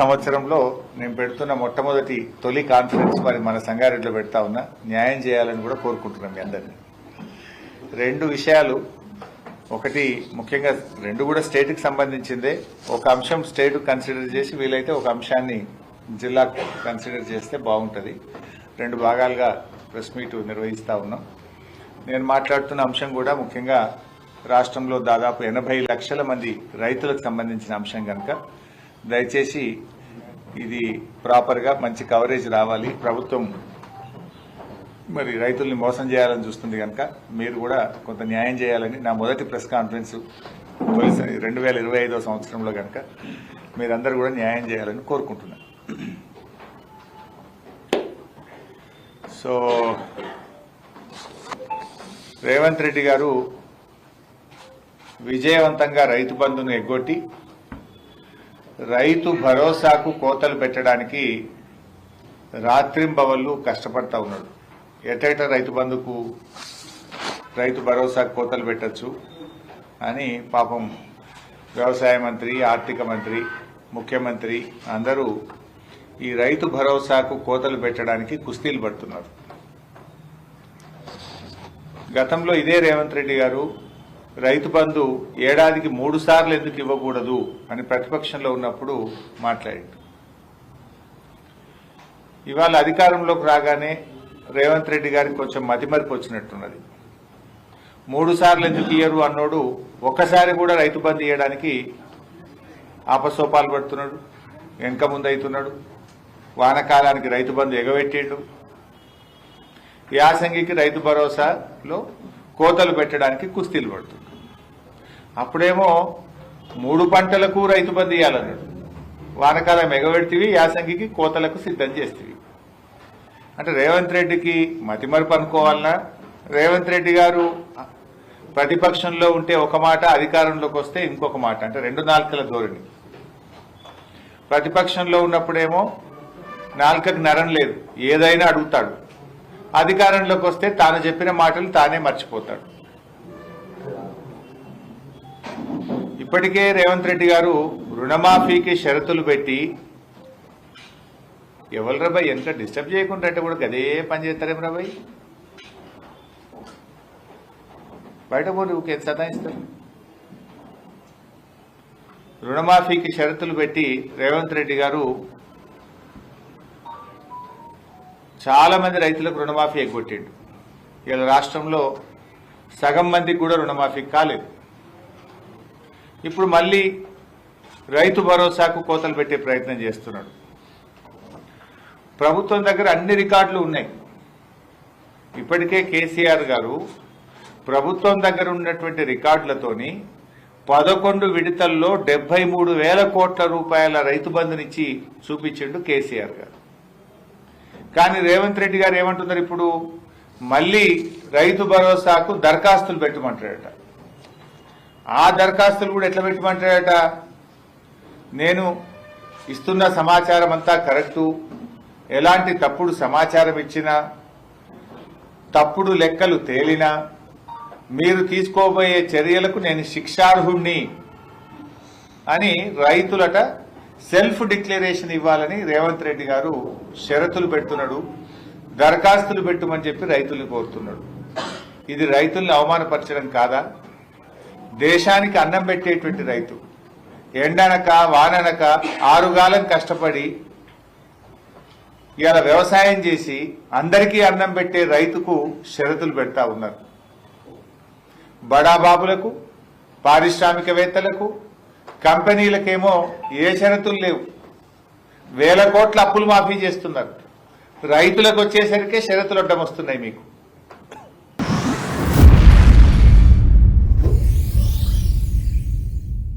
సంవత్సరంలో నేను పెడుతున్న మొట్టమొదటి తొలి కాన్ఫరెన్స్ మరి మన సంగారెడ్డిలో పెడతా ఉన్నా. న్యాయం చేయాలని కూడా కోరుకుంటున్నాం మీ అందరినీ. రెండు విషయాలు, ఒకటి ముఖ్యంగా రెండు కూడా స్టేట్కి సంబంధించిందే. ఒక అంశం స్టేట్ కన్సిడర్ చేసి వీలైతే ఒక అంశాన్ని జిల్లా కన్సిడర్ చేస్తే బాగుంటుంది. రెండు భాగాలుగా ప్రెస్ మీట్ నిర్వహిస్తూ ఉన్నాం. నేను మాట్లాడుతున్న అంశం కూడా ముఖ్యంగా రాష్ట్రంలో దాదాపు 80 లక్షల మంది రైతులకు సంబంధించిన అంశం కనుక దయచేసి ఇది ప్రాపర్గా మంచి కవరేజ్ రావాలి. ప్రభుత్వం మరి రైతుల్ని మోసం చేయాలని చూస్తుంది కనుక మీరు కూడా కొంత న్యాయం చేయాలని నా మొదటి ప్రెస్ కాన్ఫరెన్స్ 2025వ సంవత్సరంలో కనుక మీరందరూ కూడా న్యాయం చేయాలని కోరుకుంటున్నాను. సో రేవంత్ రెడ్డి గారు విజయవంతంగా రైతు బంధును ఎగ్గొట్టి రైతు భరోసాకు కోతలు పెట్టడానికి రాత్రింబవళ్లు కష్టపడతా ఉన్నాడు. ఎటైట రైతు బంధుకు రైతు భరోసాకు కోతలు పెట్టచ్చు అని పాపం వ్యవసాయ మంత్రి, ఆర్థిక మంత్రి, ముఖ్యమంత్రి అందరూ ఈ రైతు భరోసాకు కోతలు పెట్టడానికి కుస్తీలు పడుతున్నారు. గతంలో ఇదే రేవంత్ రెడ్డి గారు రైతు బంధు ఏడాదికి 3 సార్లు ఎందుకు ఇవ్వకూడదు అని ప్రతిపక్షంలో ఉన్నప్పుడు మాట్లాడారు. ఇవాళ అధికారంలోకి రాగానే రేవంత్ రెడ్డి గారికి కొంచెం మతిమరిపి వచ్చినట్టున్నది. 3 సార్లు ఎందుకు ఇయ్యరు అన్నోడు ఒక్కసారి కూడా రైతు బంధు ఇవ్వడానికి ఆపసోపాలు పడుతున్నాడు, వెనక ముందు అవుతున్నాడు. వానకాలానికి రైతు బంధు ఎగబెట్టిండు. యాసంగికి రైతు భరోసాలో కోతలు పెట్టడానికి కుస్తీలు పడుతుంది. అప్పుడేమో 3 పంటలకు రైతు బంధు ఇవ్వాలన్నాడు. వానకాలం ఎగబెడితివి, యాసంగికి కోతలకు సిద్ధం చేస్తేవి. అంటే రేవంత్ రెడ్డికి మతిమరుపు అనుకోవాలన్నా, రేవంత్ రెడ్డి గారు ప్రతిపక్షంలో ఉంటే ఒక మాట, అధికారంలోకి వస్తే ఇంకొక మాట, అంటే 2 నాలుకల ధోరణి. ప్రతిపక్షంలో ఉన్నప్పుడేమో నాలుకకు నరం లేదు, ఏదైనా అడుగుతాడు. అధికారంలోకి వస్తే తాను చెప్పిన మాటలు తానే మర్చిపోతాడు. ఇప్పటికే రేవంత్ రెడ్డి గారు రుణమాఫీకి షరతులు పెట్టి, ఎవరు రాబాయ్ ఎంత డిస్టర్బ్ చేయకుండా అంటే కూడా గదే పని చేస్తారేం రాబాయ్, బయట పోయి ఊకే సతాయిస్తారు. రుణమాఫీకి షరతులు పెట్టి రేవంత్ రెడ్డి గారు చాలా మంది రైతులకు రుణమాఫీ ఎగ్గొట్టిండు. ఇలా రాష్ట్రంలో సగం మందికి కూడా రుణమాఫీ కాలేదు. ఇప్పుడు మళ్ళీ రైతు భరోసాకు కోతలు పెట్టే ప్రయత్నం చేస్తున్నాడు. ప్రభుత్వం దగ్గర అన్ని రికార్డులు ఉన్నాయి. ఇప్పటికే కేసీఆర్ గారు ప్రభుత్వం దగ్గర ఉన్నటువంటి రికార్డులతోని 11 విడతల్లో 73,000 కోట్ల రూపాయల రైతు బంధునిచ్చి చూపించిండు కేసీఆర్ గారు. కానీ రేవంత్ రెడ్డి గారు ఏమంటున్నారు, ఇప్పుడు మళ్ళీ రైతు భరోసాకు దరఖాస్తులు పెట్టమంటాడట. ఆ దరఖాస్తులు కూడా ఎట్లా పెట్టమంటాడట, నేను ఇస్తున్న సమాచారం అంతా కరెక్టు, ఎలాంటి తప్పుడు సమాచారం ఇచ్చినా, తప్పుడు లెక్కలు తేలినా మీరు తీసుకోబోయే చర్యలకు నేను శిక్షార్హుణ్ణి అని రైతులట సెల్ఫ్ డిక్లరేషన్ ఇవ్వాలని రేవంత్ రెడ్డి గారు షరతులు పెడుతున్నాడు. దరఖాస్తులు పెట్టమని చెప్పి రైతుల్ని కోరుతున్నాడు. ఇది రైతుల్ని అవమానపరచడం కాదా? దేశానికి అన్నం పెట్టేటువంటి రైతు ఎండనక వాననక 6 గాలం కష్టపడి ఇవాళ వ్యవసాయం చేసి అందరికీ అన్నం పెట్టే రైతుకు షరతులు పెడతా ఉన్నారు. బడాబాబులకు, పారిశ్రామికవేత్తలకు, కంపెనీలకేమో ఏ షరతులు లేవు. 1000 కోట్ల అప్పులు మాఫీ చేస్తున్నారు. రైతులకు వచ్చేసరికి షరతులు అడ్డం వస్తున్నాయి మీకు.